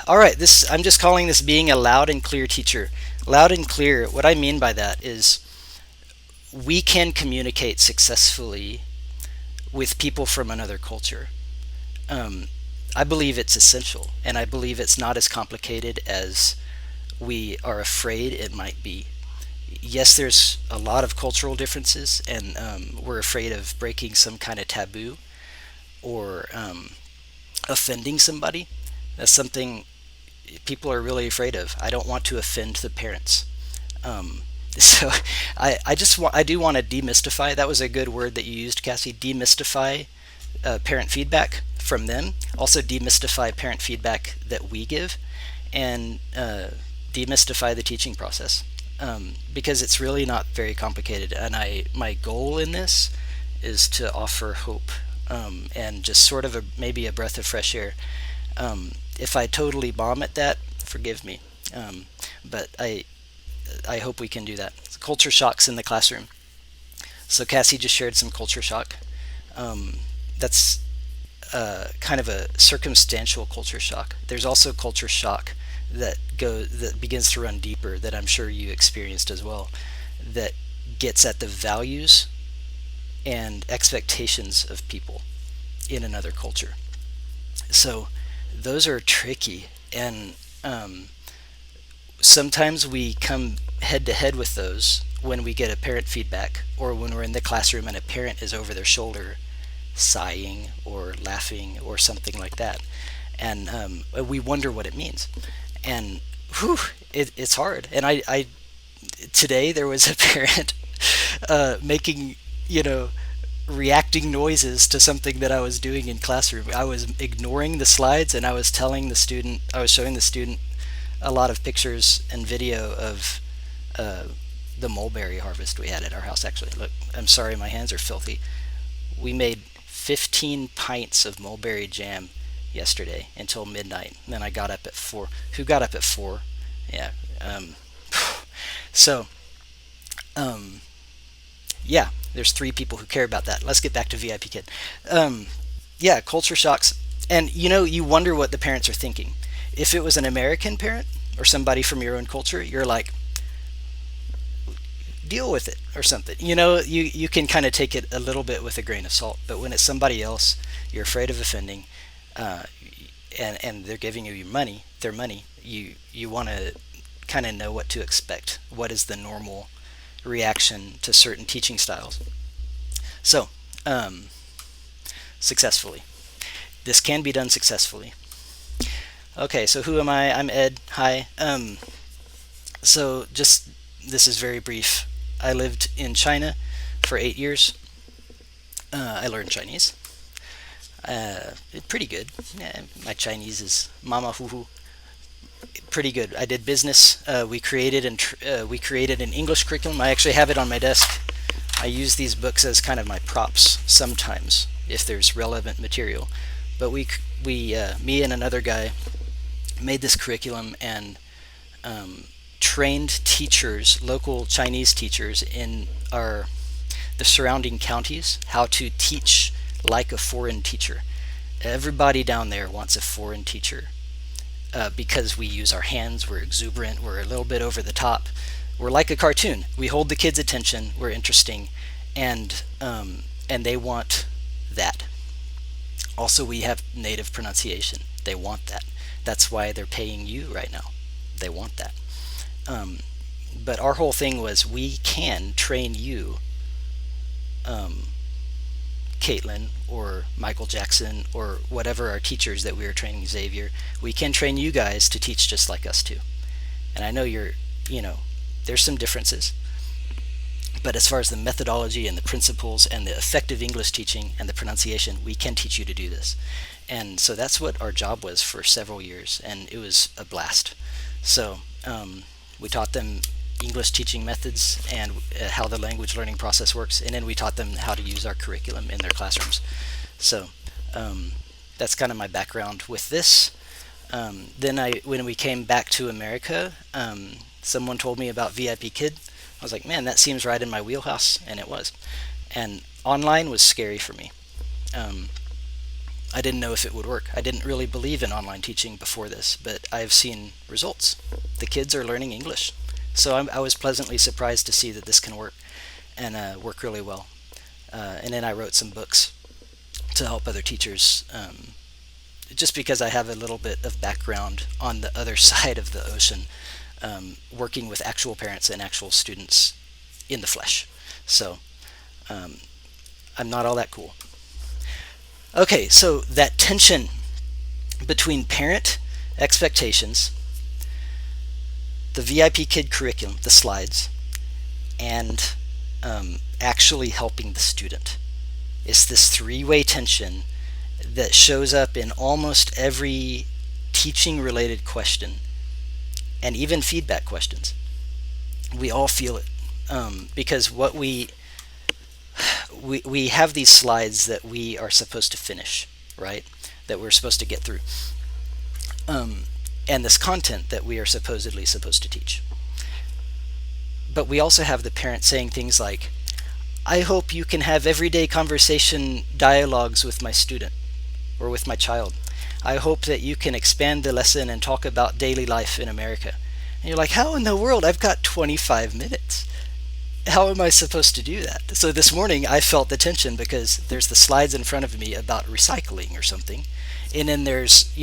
All right, this I'm just calling this being a loud and clear teacher. Loud and clear. What I mean by that is we can communicate successfully with people from another culture. Um, I believe it's essential, and I believe it's not as complicated as we are afraid it might be. Yes, there's a lot of cultural differences, and we're afraid of breaking some kind of taboo or offending somebody. That's something people are really afraid of. I don't want to offend the parents. Um, so I do want to demystify. That was a good word that you used, Cassie. Demystify parent feedback from them. Also demystify parent feedback that we give, and demystify the teaching process, because it's really not very complicated. And my goal in this is to offer hope, and just sort of maybe a breath of fresh air. If I totally bomb at that, forgive me. But I hope we can do that. Culture shocks in the classroom. So Cassie just shared some culture shock. That's kind of a circumstantial culture shock. There's also culture shock that begins to run deeper, that I'm sure you experienced as well, that gets at the values and expectations of people in another culture. So those are tricky, and sometimes we come head to head with those when we get a parent feedback, or when we're in the classroom and a parent is over their shoulder sighing or laughing or something like that, and we wonder what it means. And whew, it's hard. And I today there was a parent making, you know, reacting noises to something that I was doing in classroom. I was ignoring the slides, and I was showing the student a lot of pictures and video of uh, the mulberry harvest we had at our house. Actually, look, I'm sorry, my hands are filthy. We made 15 pints of mulberry jam yesterday until midnight. And then I got up at 4. Who got up at 4? Yeah. So, um, yeah, there's 3 people who care about that. Let's get back to VIPKid. Yeah, culture shocks. And you wonder what the parents are thinking. If it was an American parent or somebody from your own culture, you're like, deal with it or something. You can kind of take it a little bit with a grain of salt. But when it's somebody else, you're afraid of offending, uh, and they're giving you their money. You want to kind of know what to expect. What is the normal reaction to certain teaching styles? So, successfully, this can be done successfully. Okay, so who am I? I'm Ed. Hi. So just this is very brief. I lived in China for 8 years. I learned Chinese. Pretty good. Yeah, my Chinese is mama hoo hoo. Pretty good. I did business. We created an English curriculum. I actually have it on my desk. I use these books as kind of my props sometimes if there's relevant material. But me and another guy made this curriculum, and trained teachers, local Chinese teachers in the surrounding counties, how to teach like a foreign teacher. Everybody down there wants a foreign teacher, because we use our hands, we're exuberant, we're a little bit over the top. We're like a cartoon. We hold the kids' attention, we're interesting, and they want that. Also, we have native pronunciation. They want that. That's why they're paying you right now. They want that. But our whole thing was, we can train you, Caitlin or Michael Jackson or whatever our teachers that we were training, Xavier. We can train you guys to teach just like us too. And I know there's some differences. But as far as the methodology and the principles and the effective English teaching and the pronunciation, we can teach you to do this. And so that's what our job was for several years, and it was a blast. So we taught them English teaching methods and how the language learning process works, and then we taught them how to use our curriculum in their classrooms. So that's kind of my background with this. Then when we came back to America, someone told me about VIPKid. I was like, man, that seems right in my wheelhouse, and it was. And online was scary for me. I didn't know if it would work. I didn't really believe in online teaching before this, but I've seen results. The kids are learning English. So I was pleasantly surprised to see that this can work and work really well. And then I wrote some books to help other teachers, just because I have a little bit of background on the other side of the ocean, working with actual parents and actual students in the flesh. So um, I'm not all that cool. Okay, so that tension between parent expectations, the VIPKid curriculum, the slides, and actually helping the student. It's this three-way tension that shows up in almost every teaching related question and even feedback questions. We all feel it, because what we have these slides that we are supposed to finish, right? That we're supposed to get through, and this content that we are supposedly supposed to teach. But we also have the parent saying things like, I hope you can have everyday conversation dialogues with my student or with my child. I hope that you can expand the lesson and talk about daily life in America. And you're like, how in the world? I've got 25 minutes. How am I supposed to do that? So this morning I felt the tension because there's the slides in front of me about recycling or something. And then there's,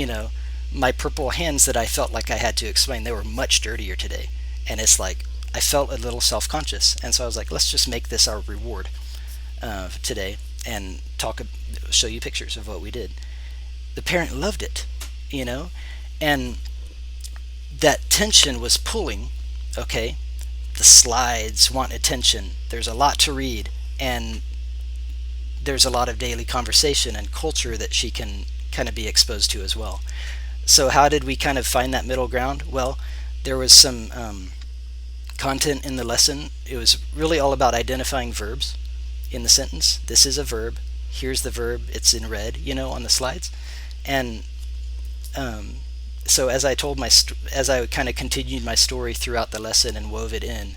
my purple hands that I felt like I had to explain. They were much dirtier today. And it's like, I felt a little self-conscious. And so I was like, let's just make this our reward today and show you pictures of what we did. The parent loved it, and that tension was pulling. Okay, the slides want attention. There's a lot to read, and there's a lot of daily conversation and culture that she can kind of be exposed to as well. So how did we kind of find that middle ground? Well, there was some content in the lesson. It was really all about identifying verbs in the sentence. This is a verb. Here's the verb. It's in red, on the slides. And so as I kind of continued my story throughout the lesson and wove it in,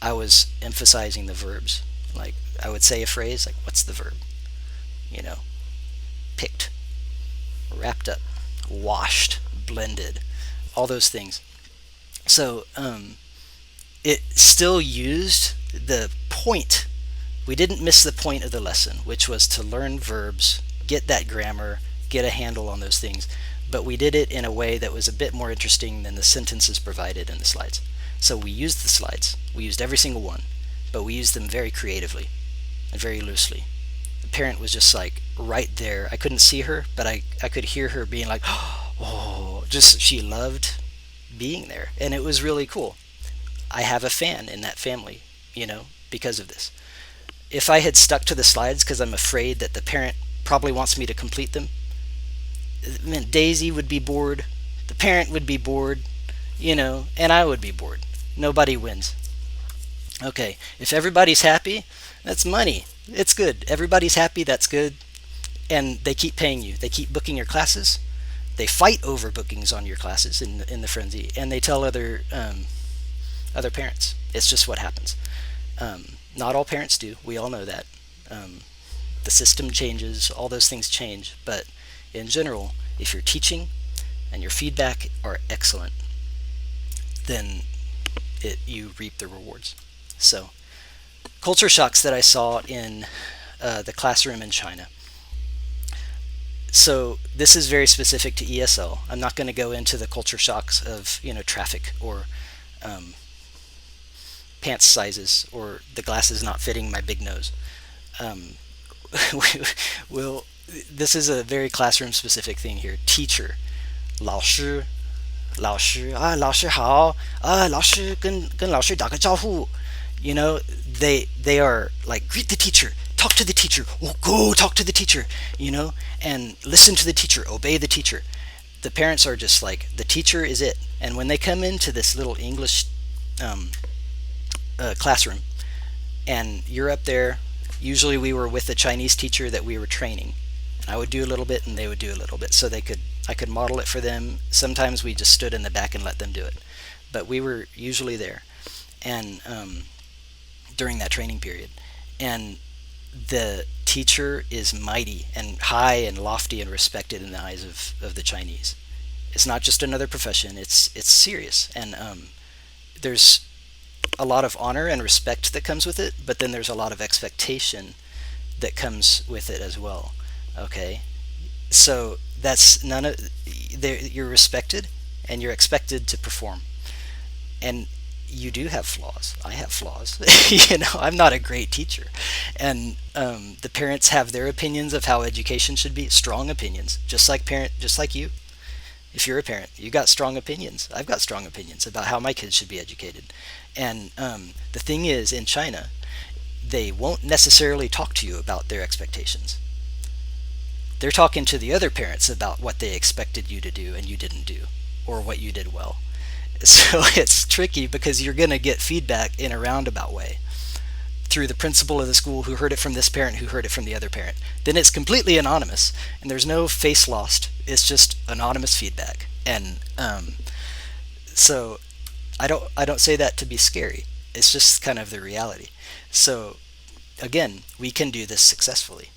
I was emphasizing the verbs. Like I would say a phrase like, what's the verb? Picked, wrapped up, washed, blended, all those things. So it still used the point. We didn't miss the point of the lesson, which was to learn verbs, get that grammar, get a handle on those things, but we did it in a way that was a bit more interesting than the sentences provided in the slides. So we used the slides. We used every single one, but we used them very creatively and very loosely. The parent was just like right there. I couldn't see her, but I could hear her being like, oh, just she loved being there. And it was really cool. I have a fan in that family, because of this. If I had stuck to the slides because I'm afraid that the parent probably wants me to complete them, it meant Daisy would be bored, the parent would be bored, and I would be bored. Nobody wins. Okay, if everybody's happy, that's money. It's good. Everybody's happy, that's good. And they keep paying you. They keep booking your classes. They fight over bookings on your classes in the frenzy, and they tell other parents. It's just what happens. Not all parents do. We all know that. The system changes. All those things change. But in general, if you're teaching and your feedback are excellent, then you reap the rewards. So, culture shocks that I saw in the classroom in China. So this is very specific to ESL. I'm not going to go into the culture shocks of traffic or pants sizes or the glasses not fitting my big nose. This is a very classroom specific thing here. Teacher, 老师老师啊，老师好啊，老师跟老师打个招呼。They are like, greet the teacher, talk to the teacher, go talk to the teacher, and listen to the teacher, obey the teacher. The parents are just like, the teacher is it. And when they come into this little English classroom, and you're up there, usually we were with a Chinese teacher that we were training. I would do a little bit and they would do a little bit, so I could model it for them. Sometimes we just stood in the back and let them do it, but we were usually there, and during that training period. And the teacher is mighty and high and lofty and respected in the eyes of the Chinese. It's not just another profession. It's serious, and there's a lot of honor and respect that comes with it. But then there's a lot of expectation that comes with it as well. Okay, so that's none of you're respected and you're expected to perform. And you do have flaws. I have flaws. I'm not a great teacher, and the parents have their opinions of how education should be. Strong opinions, just like you. If you're a parent, you got strong opinions. I've got strong opinions about how my kids should be educated. And the thing is, in China, they won't necessarily talk to you about their expectations. They're talking to the other parents about what they expected you to do and you didn't do, or what you did well. So it's tricky because you're going to get feedback in a roundabout way through the principal of the school who heard it from this parent who heard it from the other parent. Then it's completely anonymous and there's no face lost. It's just anonymous feedback. And so I don't say that to be scary. It's just kind of the reality. So again, we can do this successfully.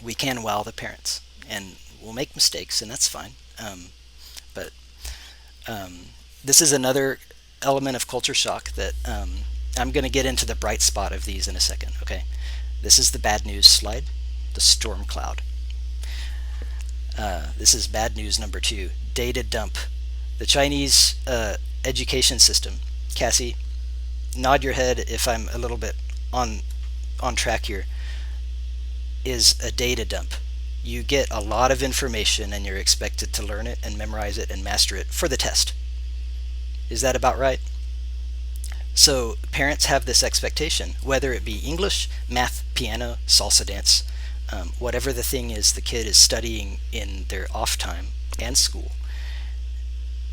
We can wow the parents, and we'll make mistakes, and that's fine. But this is another element of culture shock that I'm going to get into the bright spot of these in a second. Okay, this is the bad news slide, the storm cloud. This is bad news number 2, data dump. The Chinese education system. Cassie, nod your head if I'm a little bit on track here. Is a data dump. You get a lot of information and you're expected to learn it and memorize it and master it for the test. Is that about right? So parents have this expectation, whether it be English, math, piano, salsa dance, whatever the thing is the kid is studying in their off time and school.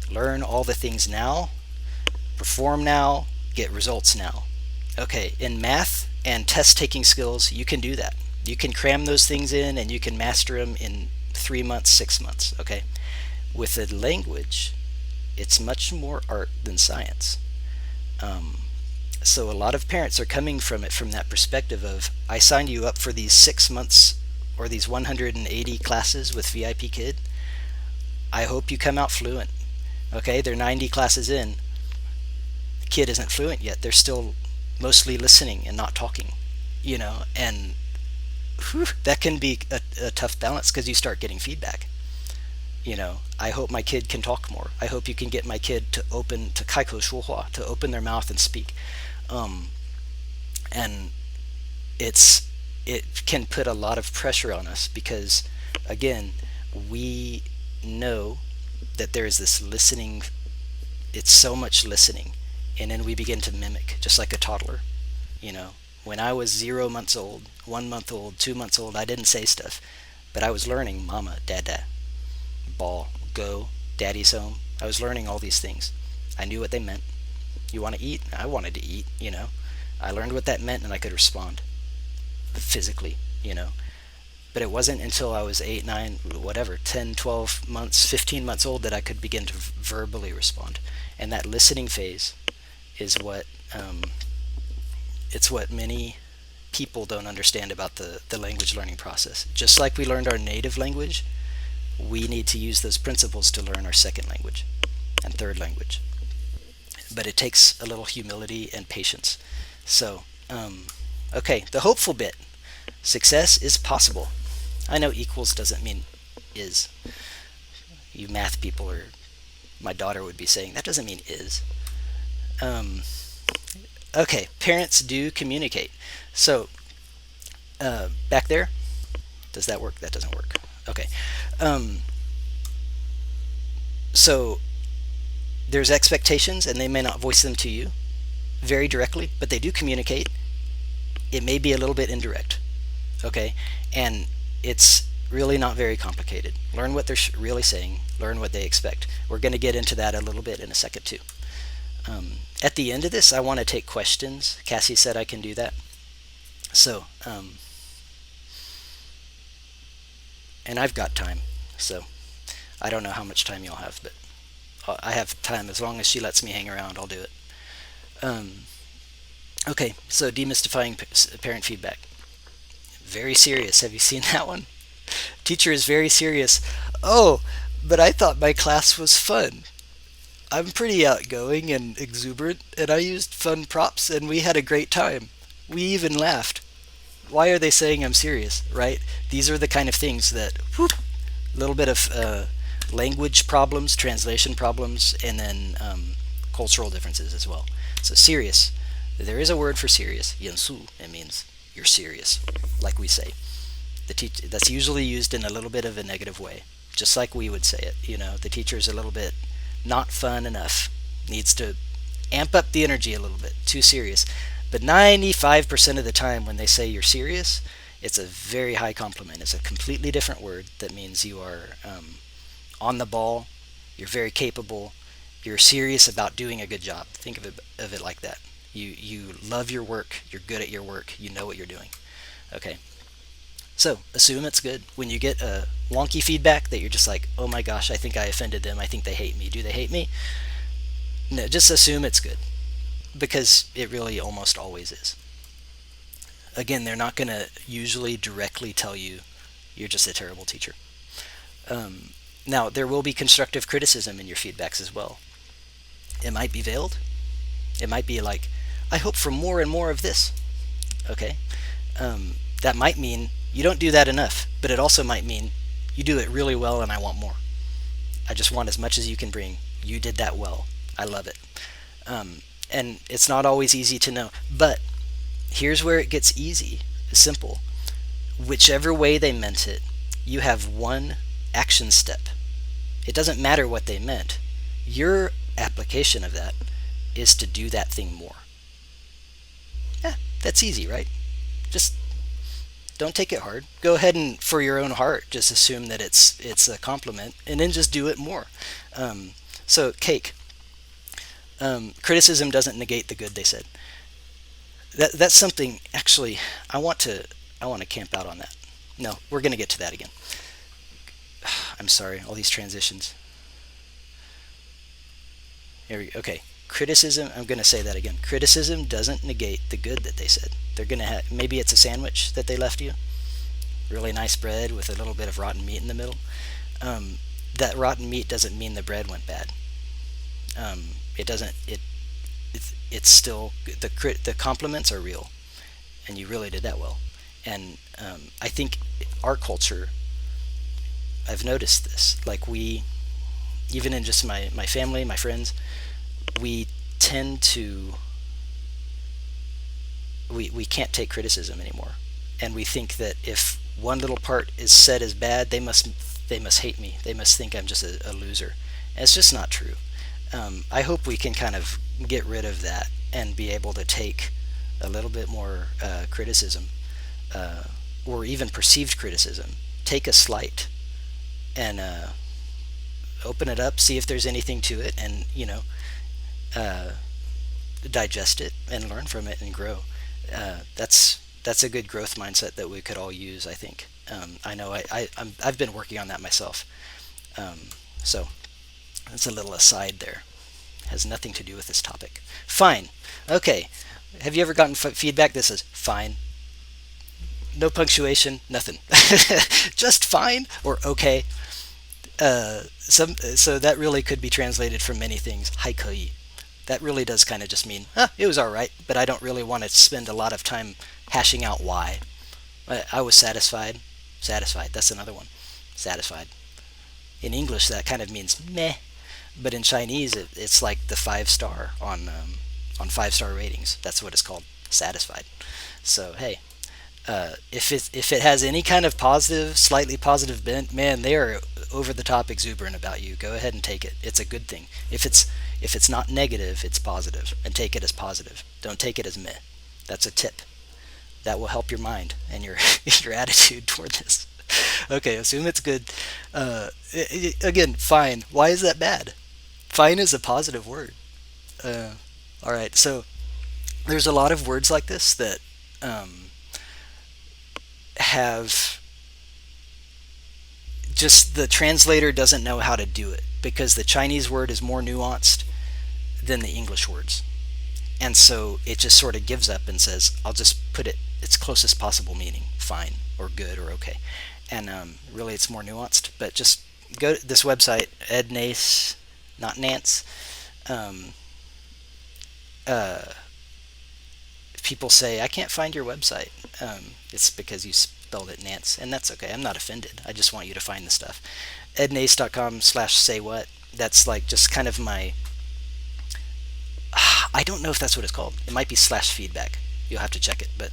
Learn all the things now, perform now, get results now. Okay, in math and test taking skills, you can do that. You can cram those things in and you can master them in 3 months, 6 months. Okay, with a language, it's much more art than science. So a lot of parents are coming from it from that perspective of, I signed you up for these 6 months or these 180 classes with VIPKid. I hope you come out fluent. Okay, they're 90 classes in. The kid isn't fluent yet. They're still mostly listening and not talking, and that can be a tough balance because you start getting feedback. I hope my kid can talk more. I hope you can get my kid to kaiko shuohua, to open their mouth and speak. And it can put a lot of pressure on us because, again, we know that there is this listening. It's so much listening, and then we begin to mimic, just like a toddler. When I was 0 months old, 1 month old, 2 months old, I didn't say stuff, but I was learning mama, dada, ball, go, daddy's home. I was learning all these things. I knew what they meant. You want to eat? I wanted to eat. I learned what that meant and I could respond physically. But it wasn't until I was 8, 9, whatever, 10, 12 months, 15 months old that I could begin to verbally respond. And that listening phase is it's what many people don't understand about the language learning process. Just like we learned our native language, we need to use those principles to learn our second language and third language. But it takes a little humility and patience. So, okay, the hopeful bit. Success is possible. I know equals doesn't mean is. You math people, or my daughter would be saying, that doesn't mean is. Okay, parents do communicate. So, back there, does that work? That doesn't work. Okay. So, there's expectations, and they may not voice them to you very directly, but they do communicate. It may be a little bit indirect. Okay? And it's really not very complicated. Learn what they're really saying. Learn what they expect. We're going to get into that a little bit in a second, too. At the end of this, I want to take questions. Cassie said I can do that. So, and I've got time. So, I don't know how much time y'all have, but I have time. As long as she lets me hang around, I'll do it. Okay, so demystifying parent feedback. Very serious. Have you seen that one? Teacher is very serious. Oh, but I thought my class was fun. I'm pretty outgoing and exuberant, and I used fun props, and we had a great time. We even laughed. Why are they saying I'm serious, right? These are the kind of things that, whoop, a little bit of language problems, translation problems, and then cultural differences as well. So serious. There is a word for serious, yensu. It means you're serious, like we say. That's usually used in a little bit of a negative way, just like we would say it. The teacher is a little bit not fun enough, needs to amp up the energy a little bit, too serious. But 95% of the time when they say you're serious, it's a very high compliment. It's a completely different word that means you are on the ball, you're very capable, you're serious about doing a good job. Think of it like that. You love your work, you're good at your work, you know what you're doing. Okay. So assume it's good. When you get a wonky feedback that you're just like, oh my gosh, I think I offended them, I think they hate me. Do they hate me? No, just assume it's good, because it really almost always is. Again, they're not going to usually directly tell you you're just a terrible teacher. Now, there will be constructive criticism in your feedbacks as well. It might be veiled. It might be like, I hope for more and more of this. Okay? That might mean you don't do that enough, but it also might mean you do it really well and I want more. I just want as much as you can bring. You did that well. I love it. And it's not always easy to know. But here's where it gets easy. It's simple. Whichever way they meant it, you have one action step. It doesn't matter what they meant. Your application of that is to do that thing more. Yeah, that's easy, right? Just don't take it hard. Go ahead and, for your own heart, just assume that it's a compliment, and then just do it more. So, cake. Criticism doesn't negate the good, they said. That's something, actually, I want to camp out on that. No, we're going to get to that again. I'm sorry, all these transitions. Here we go. Okay, criticism, I'm going to say that again. Criticism doesn't negate the good that they said. They're going to have, maybe it's a sandwich that they left you. Really nice bread with a little bit of rotten meat in the middle. That rotten meat doesn't mean the bread went bad. It doesn't. It's still the compliments are real, and you really did that well. And I think our culture, I've noticed this. Like even in just my family, my friends, we tend to we can't take criticism anymore, and we think that if one little part is said as bad, they must hate me. They must think I'm just a loser. And it's just not true. I hope we can kind of get rid of that and be able to take a little bit more criticism, or even perceived criticism. Take a slight and open it up, see if there's anything to it, and digest it and learn from it and grow. That's a good growth mindset that we could all use, I think. I know I've been working on that myself. So that's a little aside there. It has nothing to do with this topic. Fine. Okay. Have you ever gotten feedback that says fine? No punctuation, nothing. Just fine or okay. So that really could be translated from many things. 还可以. That really does kind of just mean, it was all right, but I don't really want to spend a lot of time hashing out why. I was satisfied. Satisfied. That's another one. Satisfied. In English, that kind of means meh, but in Chinese, it's like the 5-star on 5-star ratings. That's what it's called. Satisfied. So hey, if it has any kind of positive, slightly positive bent, man, they are over the top exuberant about you. Go ahead and take it. It's a good thing. If it's not negative, it's positive, and take it as positive. Don't take it as meh. That's a tip. That will help your mind and your your attitude toward this. Okay, assume it's good. Again, fine. Why is that bad? Fine is a positive word. All right, so there's a lot of words like this that have just the translator doesn't know how to do it because the Chinese word is more nuanced than the English words. And so it just sort of gives up and says, I'll just put it its closest possible meaning, fine or good or okay. And really, it's more nuanced. But just go to this website, Ed Nace, not Nance. Um, uh, People say, I can't find your website. It's because you spelled it Nance, and that's okay. I'm not offended. I just want you to find the stuff. ednace.com/say what. That's like just kind of my. I don't know if that's what it's called. It might be /feedback. You'll have to check it, but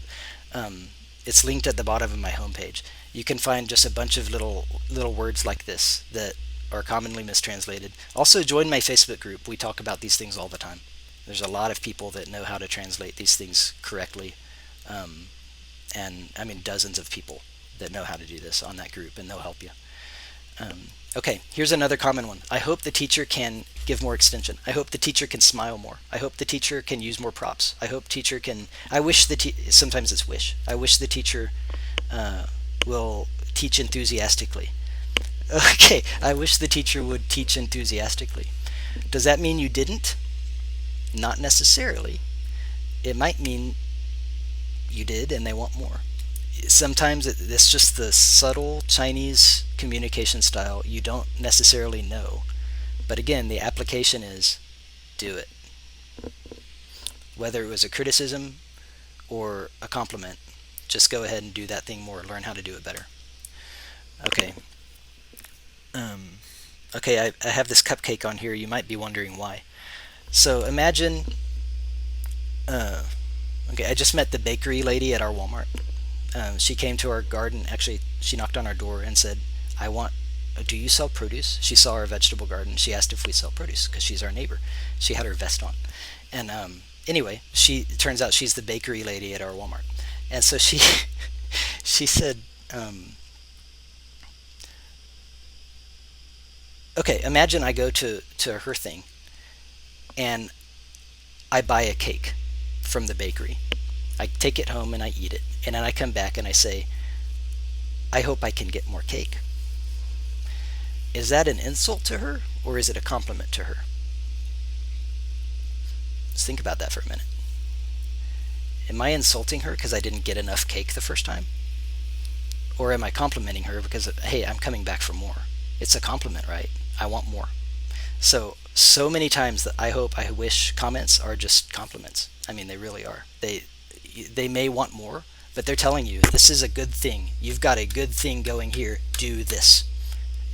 it's linked at the bottom of my homepage. You can find just a bunch of little words like this that are commonly mistranslated. Also, join my Facebook group. We talk about these things all the time. There's a lot of people that know how to translate these things correctly, and I mean dozens of people that know how to do this on that group, and they'll help you. Okay, here's another common one. I hope the teacher can give more extension. I hope the teacher can smile more. I hope the teacher can use more props. I hope teacher can. I wish sometimes it's wish. I wish the teacher will teach enthusiastically. Okay, I wish the teacher would teach enthusiastically. Does that mean you didn't? Not necessarily. It might mean you did and they want more. Sometimes it's just the subtle Chinese communication style you don't necessarily know. But again, the application is do it. Whether it was a criticism or a compliment, just go ahead and do that thing more. Learn how to do it better. Okay. Okay, I have this cupcake on here. You might be wondering why. So imagine, okay, I just met the bakery lady at our Walmart. She came to our garden. Actually, she knocked on our door and said, do you sell produce? She saw our vegetable garden. She asked if we sell produce because she's our neighbor. She had her vest on. And anyway, it turns out she's the bakery lady at our Walmart. And so she, she said, okay, imagine I go to her thing and I buy a cake from the bakery. I take it home and I eat it. And then I come back and I say, I hope I can get more cake. Is that an insult to her or is it a compliment to her? Let's think about that for a minute. Am I insulting her because I didn't get enough cake the first time? Or am I complimenting her because, hey, I'm coming back for more? It's a compliment, right? I want more. So many times the I hope, I wish comments are just compliments. I mean, they really are. They may want more, but they're telling you, this is a good thing. You've got a good thing going here. Do this.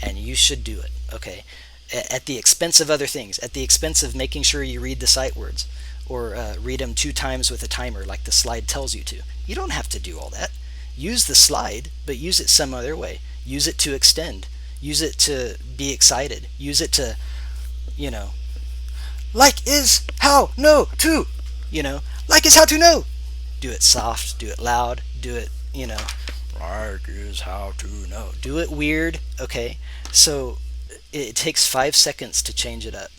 And you should do it, okay? At the expense of other things, at the expense of making sure you read the sight words, or read them 2 times with a timer like the slide tells you to. You don't have to do all that. Use the slide, but use it some other way. Use it to extend. Use it to be excited. Use it to, like is how know to, like is how to know. Do it soft, do it loud, do it, like is how to know. Do it weird, okay? So it takes 5 seconds to change it up,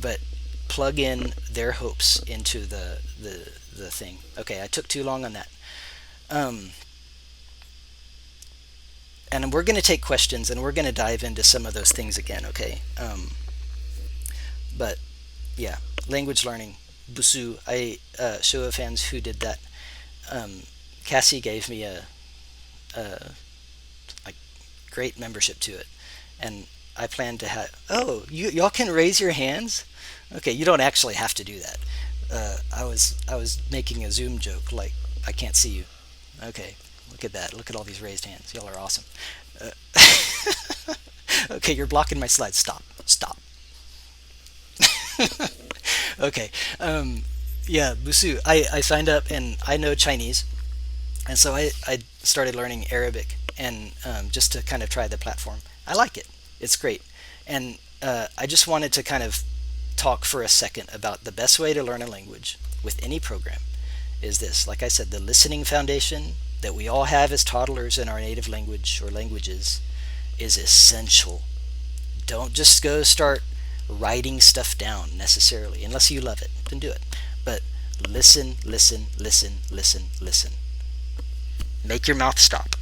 but plug in their hopes into the thing. Okay, I took too long on that. And we're going to take questions and we're going to dive into some of those things again, okay? But yeah, language learning, Busu, show of hands who did that. Cassie gave me a great membership to it, and I plan to have. Oh, y'all can raise your hands. Okay, you don't actually have to do that. I was making a Zoom joke, like I can't see you. Okay, look at that. Look at all these raised hands. Y'all are awesome. Okay, you're blocking my slides. Stop. Okay. Yeah, Busu. I signed up and I know Chinese, and so I started learning Arabic and just to kind of try the platform. I like it. It's great. And I just wanted to kind of talk for a second about the best way to learn a language with any program is this. Like I said, the listening foundation that we all have as toddlers in our native language or languages is essential. Don't just go start writing stuff down necessarily, unless you love it, then do it. But listen. Make your mouth stop.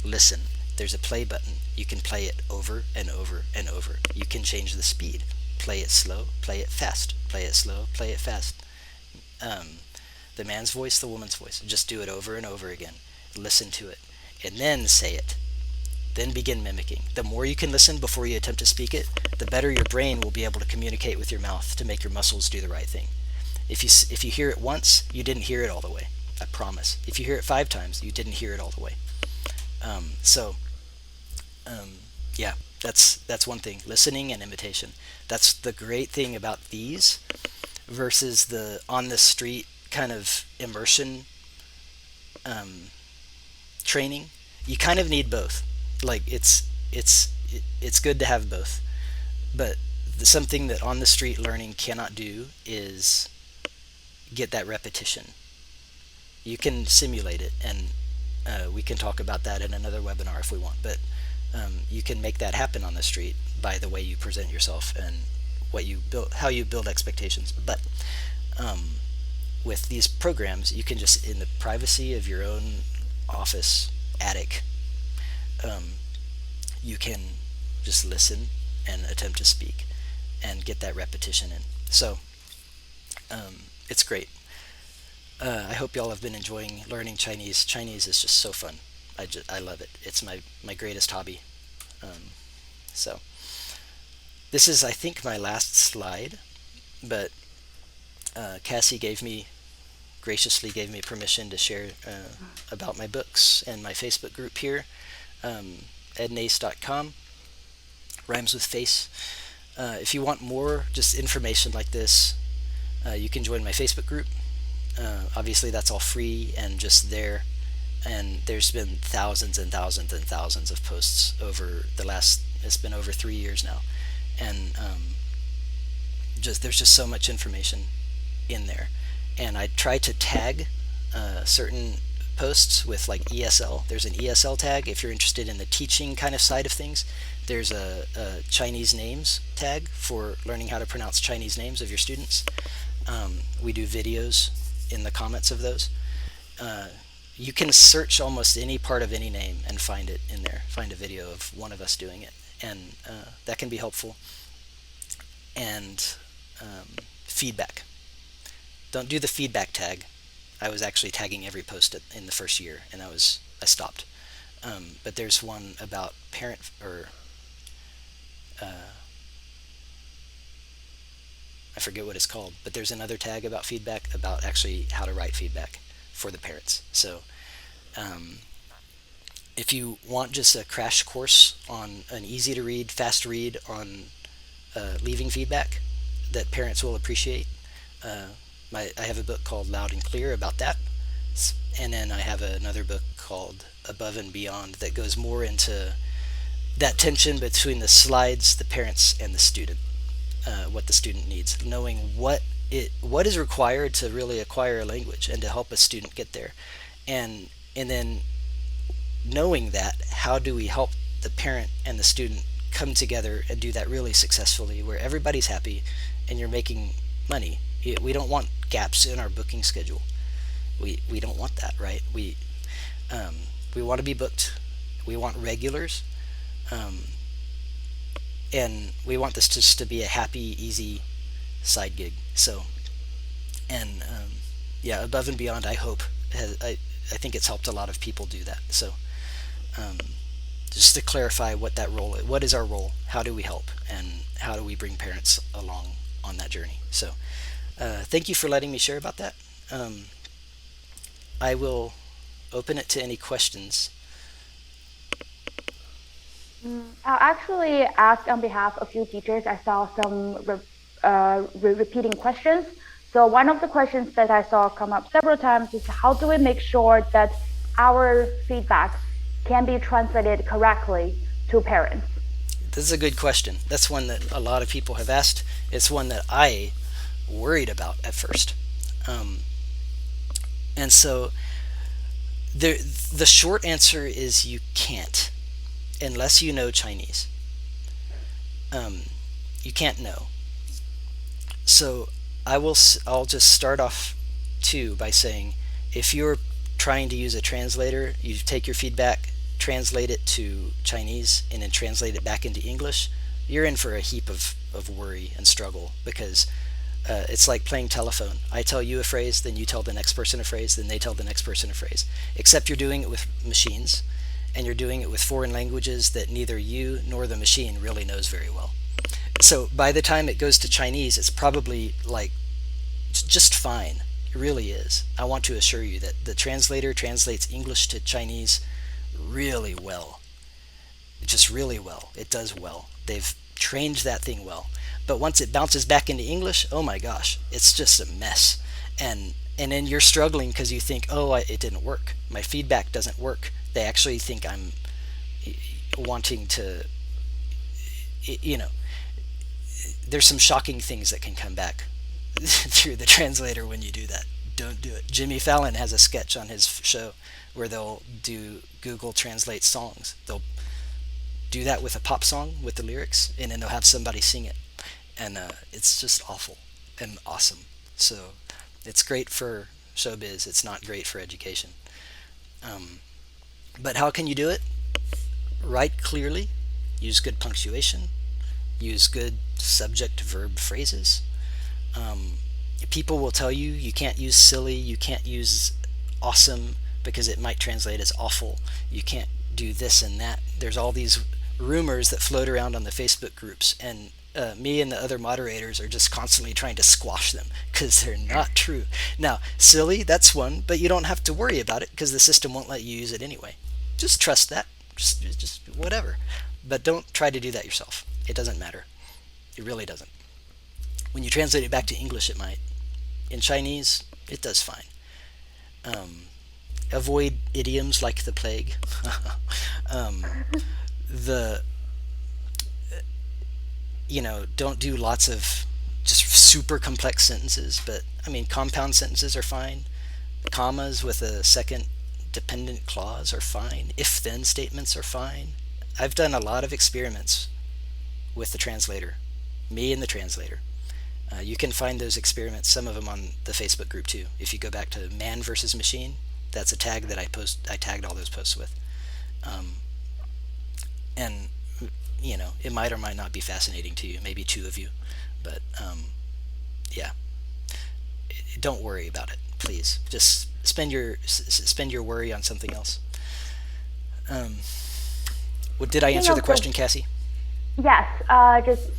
Listen. There's a play button. You can play it over and over and over. You can change the speed. Play it slow, play it fast. Play it slow, play it fast. the man's voice, the woman's voice. Just do it over and over again. Listen to it, and then say it. Then begin mimicking. The more you can listen before you attempt to speak it, the better your brain will be able to communicate with your mouth to make your muscles do the right thing. If you hear it once, you didn't hear it all the way. I promise. If you hear it 5 times, you didn't hear it all the way. So, yeah, that's one thing. Listening and imitation. That's the great thing about these versus the on the street kind of immersion training. You kind of need both. Like it's good to have both, but something that on the street learning cannot do is get that repetition. You can simulate it, and we can talk about that in another webinar if we want. But you can make that happen on the street by the way you present yourself and how you build expectations. But with these programs, you can just, in the privacy of your own office attic, you can just listen and attempt to speak and get that repetition in. So it's great. I hope y'all have been enjoying learning Chinese. Chinese is just so fun. I love it. It's my greatest hobby. So this is, I think, my last slide, but Cassie graciously gave me permission to share about my books and my Facebook group here, ednace.com, rhymes with face. If you want more just information like this, you can join my Facebook group. Obviously that's all free and just there, and there's been thousands and thousands and thousands of posts over it's been over 3 years now, and there's just so much information in there. And I try to tag certain posts with like ESL. There's an ESL tag if you're interested in the teaching kind of side of things. There's a Chinese names tag for learning how to pronounce Chinese names of your students. We do videos in the comments of those. You can search almost any part of any name and find it in there, find a video of one of us doing it, and that can be helpful. And feedback. Don't do the feedback tag. I was actually tagging every post in the first year, and I stopped. But there's one about parent, or I forget what it's called, but there's another tag about feedback, about actually how to write feedback for the parents. So if you want just a crash course on an easy to read, fast read on leaving feedback that parents will appreciate, I have a book called Loud and Clear about that, and then I have another book called Above and Beyond that goes more into that tension between the slides, the parents, and the student, what the student needs, knowing what is required to really acquire a language and to help a student get there, and then knowing that, how do we help the parent and the student come together and do that really successfully, where everybody's happy and you're making money. We don't want gaps in our booking schedule. We don't want that, right? We want to be booked. We want regulars, and we want this just to be a happy, easy side gig. So, and yeah, Above and Beyond, I hope I think it's helped a lot of people do that. So, just to clarify what that role is, what is our role? How do we help? And how do we bring parents along on that journey? So, thank you for letting me share about that. I will open it to any questions. I'll actually ask on behalf of a few teachers. I saw some repeating questions. So one of the questions that I saw come up several times is, how do we make sure that our feedbacks can be translated correctly to parents? This is a good question. That's one that a lot of people have asked. It's one that I worried about at first. And so the short answer is you can't, unless you know Chinese. You can't know. So I'll just start off too by saying, if you're trying to use a translator, you take your feedback, translate it to Chinese, and then translate it back into English, you're in for a heap of worry and struggle, because It's like playing telephone. I tell you a phrase, then you tell the next person a phrase, then they tell the next person a phrase. Except you're doing it with machines, and you're doing it with foreign languages that neither you nor the machine really knows very well. So by the time it goes to Chinese, it's probably like just fine. It really is. I want to assure you that the translator translates English to Chinese really well. Just really well. It does well. They've trained that thing well. But once it bounces back into English, oh my gosh, it's just a mess. And then you're struggling because you think, oh, it didn't work. My feedback doesn't work. They actually think I'm wanting to, you know, there's some shocking things that can come back through the translator when you do that. Don't do it. Jimmy Fallon has a sketch on his show where they'll do Google Translate songs. They'll do that with a pop song with the lyrics, and then they'll have somebody sing it, and it's just awful and awesome. So it's great for showbiz. It's not great for education. Um, but how can you do it? Write clearly, use good punctuation, use good subject verb phrases. Um, People will tell you you can't use silly, you can't use awesome because it might translate as awful. You can't do this and that. There's all these rumors that float around on the Facebook groups, and me and the other moderators are just constantly trying to squash them because they're not true. Now, silly, that's one, but you don't have to worry about it because the system won't let you use it anyway. Just trust that. Just whatever. But don't try to do that yourself. It doesn't matter. It really doesn't. When you translate it back to English, it might. In Chinese, it does fine. Um, Avoid idioms like the plague. um, the don't do lots of just super complex sentences, but I mean compound sentences are fine. Commas with a second dependent clause are fine. If then statements are fine. I've done a lot of experiments with the translator, me and the translator. You can find those experiments, some of them on the Facebook group too. If you go back to man versus machine, that's a tag that I tagged all those posts with. Um, and it might or might not be fascinating to you, maybe two of you, but yeah, don't worry about it, please. Just spend your worry on something else. Um, did I Speaking answer the of the, question, Cassie? yes, just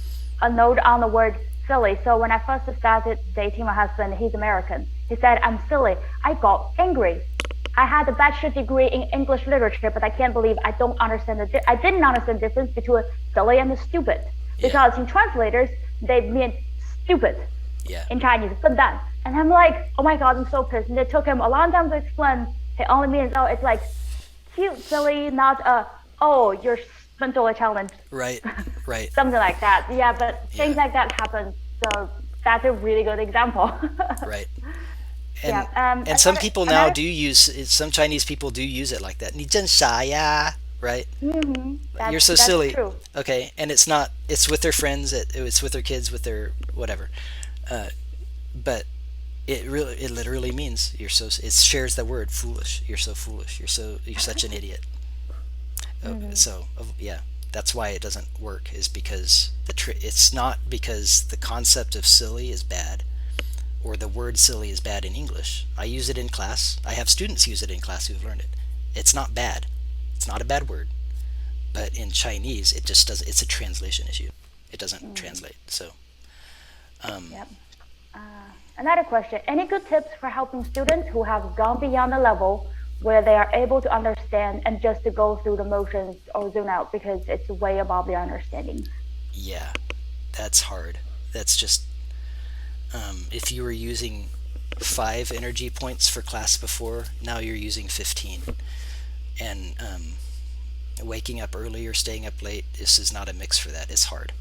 a note on the word silly. So when I first started dating my husband, he's American. He said, I'm silly. I got angry. I had a bachelor degree in English literature, but I can't believe I don't understand I didn't understand the difference between silly and stupid. Yeah. Because in translators, they mean stupid Yeah. in Chinese, but then. And I'm like, oh my God, I'm so pissed. And it took him a long time to explain. It only means, oh, it's like cute, silly, not oh, you're mentally challenged. Right. Right. Something like that. Yeah, but things Yeah. like that happen. So that's a really good example. Right. And Yeah. and some people now do use some Chinese people do use it like that. 你真傻呀, right? You're so That's silly. true. Okay, and it's with their friends, it's with their kids, with their whatever. Uh, but it literally means it shares the word foolish. You're so foolish. You're such an idiot. So yeah, that's why it doesn't work, is because it's not because the concept of silly is bad or the word silly is bad in English. I use it in class. I have students use it in class who've learned it. It's not bad. It's not a bad word. But in Chinese, it just does. It's a translation issue. It doesn't translate. So, Yep. Another question. Any good tips for helping students who have gone beyond the level where they are able to understand and just to go through the motions or zone out because it's way above their understanding? yeah, that's hard. That's just if you were using 5 energy points for class before, now you're using 15. And waking up early or staying up late, this is not a mix for that. It's hard.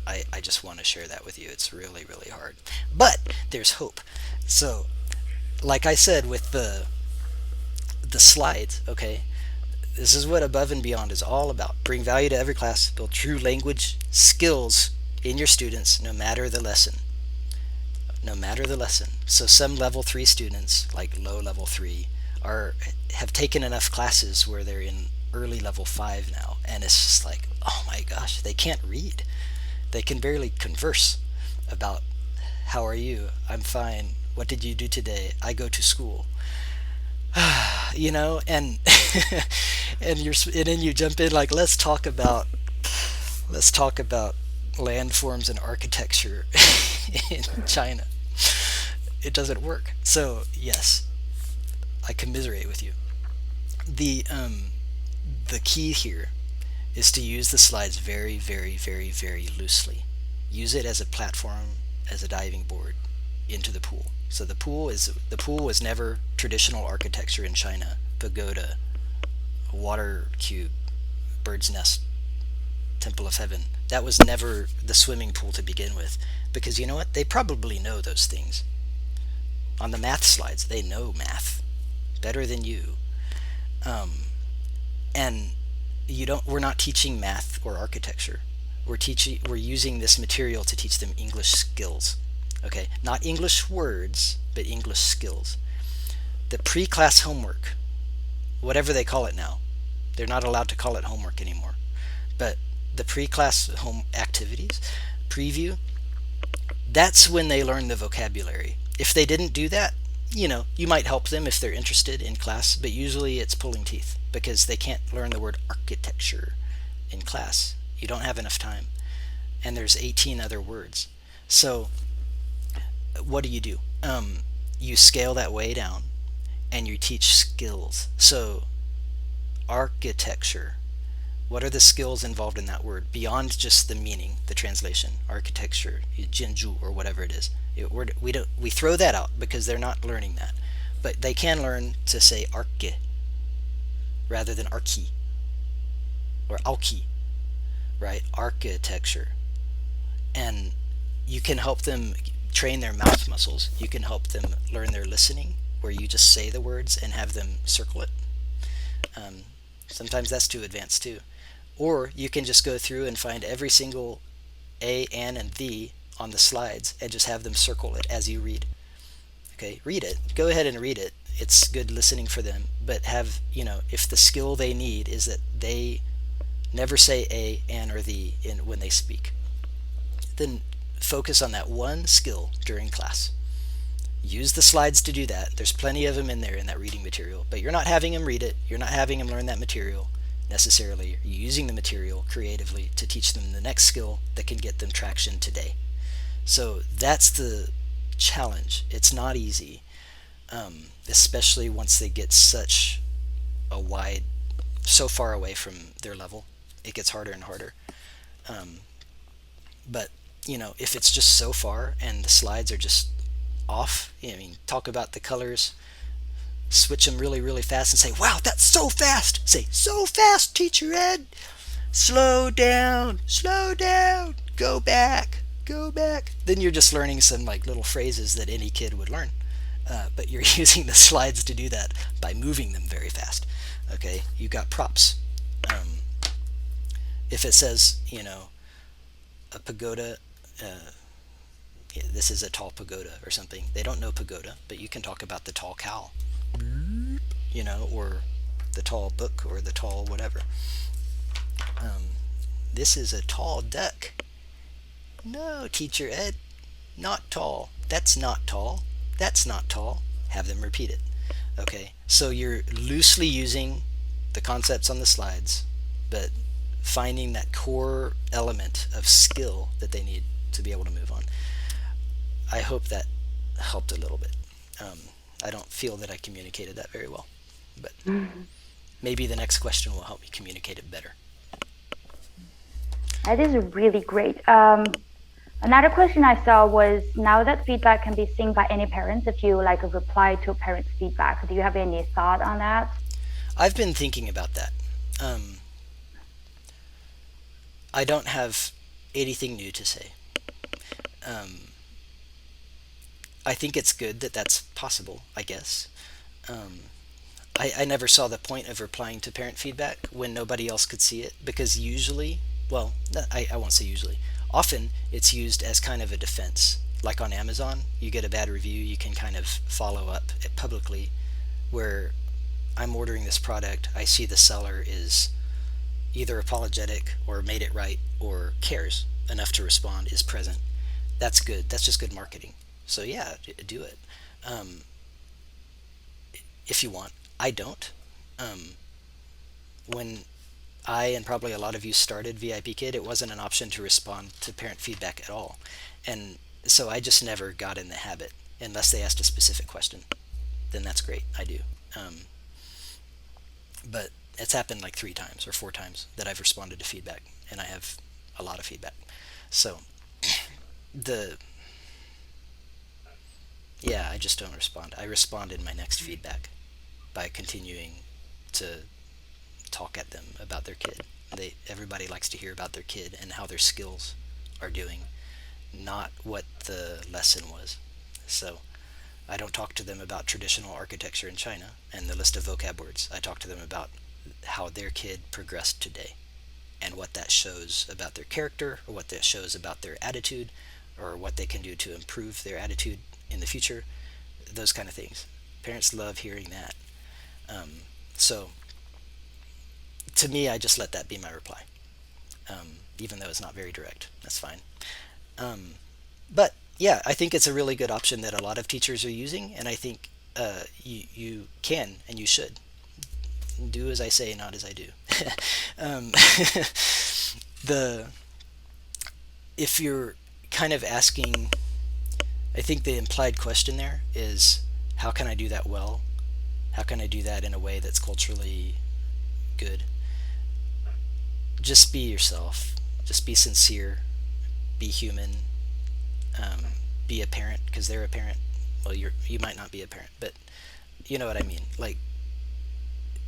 I just want to share that with you. It's really, really hard. But there's hope. So, like I said with the slides, okay, this is what Above and Beyond is all about. Bring value to every class, build true language skills in your students, no matter the lesson. No matter the lesson. So some level 3 students, like low level 3, have taken enough classes where they're in early level 5 now, and it's just oh my gosh, they can't read. They can barely converse about How are you? I'm fine. What did you do today? I go to school. You know, and and then you jump in like, let's talk about landforms and architecture in China. It doesn't work. So yes, I commiserate with you. The key here is to use the slides very, very, very, very loosely. Use it as a platform, as a diving board into the pool. So the pool was never traditional architecture in China, pagoda, water cube, bird's nest, temple of heaven. That was never the swimming pool to begin with, because you know what? They probably know those things. On the math slides, they know math better than you. Um, and you don't we're not teaching math or architecture. We're using this material to teach them English skills. Okay, not English words, but English skills. The pre-class homework, whatever they call it now, they're not allowed to call it homework anymore, but the pre-class home activities preview, that's when they learn the vocabulary. If they didn't do that, you might help them if they're interested in class, but usually it's pulling teeth because they can't learn the word architecture in class. You don't have enough time. And there's 18 other words. So what do? You scale that way down and you teach skills. So architecture, what are the skills involved in that word beyond just the meaning, the translation? Architecture, jinju, or whatever it is. We throw that out because they're not learning that, but they can learn to say arche rather than archi or alki, right? Architecture. And you can help them train their mouth muscles. You can help them learn their listening, where you just say the words and have them circle it. Um, Sometimes that's too advanced too. Or you can just go through and find every single a, an, and the on the slides and just have them circle it as you read. Okay, read it. Go ahead and read it. It's good listening for them. But if the skill they need is that they never say a, an, or the when they speak, then focus on that one skill during class. Use the slides to do that. There's plenty of them in there in that reading material, but you're not having them read it. You're not having them learn that material necessarily. You're using the material creatively to teach them the next skill that can get them traction today. So that's the challenge. It's not easy, especially once they get so far away from their level. It gets harder and harder. But if it's just so far and the slides are just off, talk about the colors, switch them really, really fast and say, wow, that's so fast. Say, so fast, Teacher Ed. Slow down, go back, go back. Then you're just learning some little phrases that any kid would learn. But you're using the slides to do that by moving them very fast. Okay, you got props. If it says, a pagoda, this is a tall pagoda or something. They don't know pagoda, but you can talk about the tall cow, or the tall book or the tall whatever. This is a tall duck. No, Teacher Ed, not tall. That's not tall. That's not tall. Have them repeat it. Okay, so you're loosely using the concepts on the slides, but finding that core element of skill that they need to be able to move on. I hope that helped a little bit. I don't feel that I communicated that very well, but maybe the next question will help me communicate it better. That is really great. Another question I saw was, now that feedback can be seen by any parents, if you reply to a parent's feedback, do you have any thought on that? I've been thinking about that. I don't have anything new to say. I think it's good that that's possible, I guess. I never saw the point of replying to parent feedback when nobody else could see it, because usually, well, I won't say usually, often it's used as kind of a defense. Like on Amazon, you get a bad review, you can kind of follow up it publicly, where I'm ordering this product, I see the seller is either apologetic or made it right or cares enough to respond, is present. That's good. That's just good marketing. So yeah, do it um, if you want. I don't. Um, when I and probably a lot of you started VIPKid, it wasn't an option to respond to parent feedback at all, and so I just never got in the habit unless they asked a specific question. Then that's great. I do. Um, but it's happened like 3 times or 4 times that I've responded to feedback, and I have a lot of feedback. So the yeah, I just don't respond. I respond in my next feedback by continuing to talk at them about their kid. Everybody likes to hear about their kid and how their skills are doing, not what the lesson was. So I don't talk to them about traditional architecture in China and the list of vocab words. I talk to them about how their kid progressed today and what that shows about their character, or what that shows about their attitude, or what they can do to improve their attitude in the future. Those kind of things. Parents love hearing that. So to me, I just let that be my reply, even though it's not very direct. That's fine. Um, but yeah, I think it's a really good option that a lot of teachers are using, and I think you can and you should do as I say, not as I do. um, the if you're kind of asking, I think the implied question there is, how can I do that well? How can I do that in a way that's culturally good? Just be yourself. Just be sincere. Be human. Um, be a parent because they're a parent. Well, you might not be a parent, but you know what I mean. Like,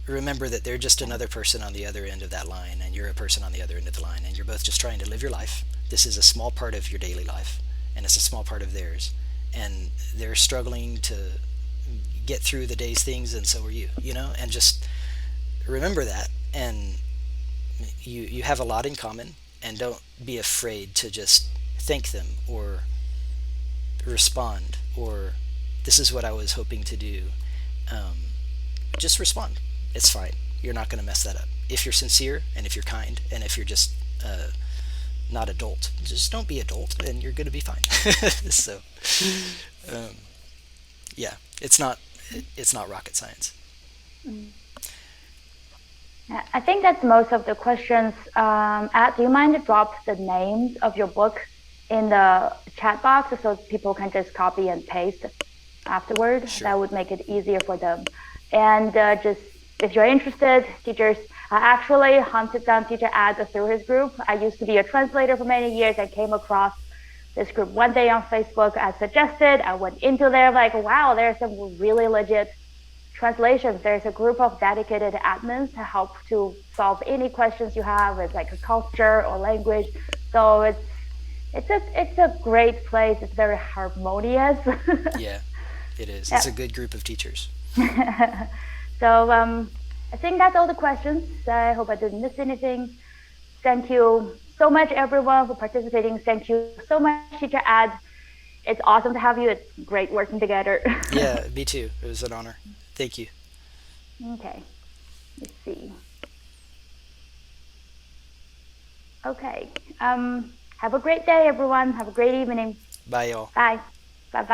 remember that they're just another person on the other end of that line, and you're a person on the other end of the line, and you're both just trying to live your life. This is a small part of your daily life, and it's a small part of theirs, and they're struggling to get through the day's things, and so are you. And just remember that, and you have a lot in common, and don't be afraid to just thank them or respond or this is what I was hoping to do. Um, just respond. It's fine. You're not going to mess that up. If you're sincere and if you're kind and if you're just not adult, just don't be adult and you're going to be fine. So, um, yeah, it's not rocket science. Mm. Yeah, I think that's most of the questions. Do you mind to drop the names of your book in the chat box so people can just copy and paste afterward? Sure. That would make it easier for them. And just if you're interested, teachers, I actually hunted down teacher ads through his group. I used to be a translator for many years. I came across this group one day on Facebook as suggested. I went into there like, wow, there's some really legit translations. There's a group of dedicated admins to help to solve any questions you have with like a culture or language. So it's a great place. It's very harmonious. Yeah, it is. It's Yeah. a good group of teachers. So I think that's all the questions. I hope I didn't miss anything. Thank you so much, everyone, for participating. Thank you so much, Teacher Ad. It's awesome to have you. It's great working together. Yeah, me too. It was an honor. Thank you. Okay, let's see. Okay. Have a great day, everyone. Have a great evening. Bye, y'all. Bye.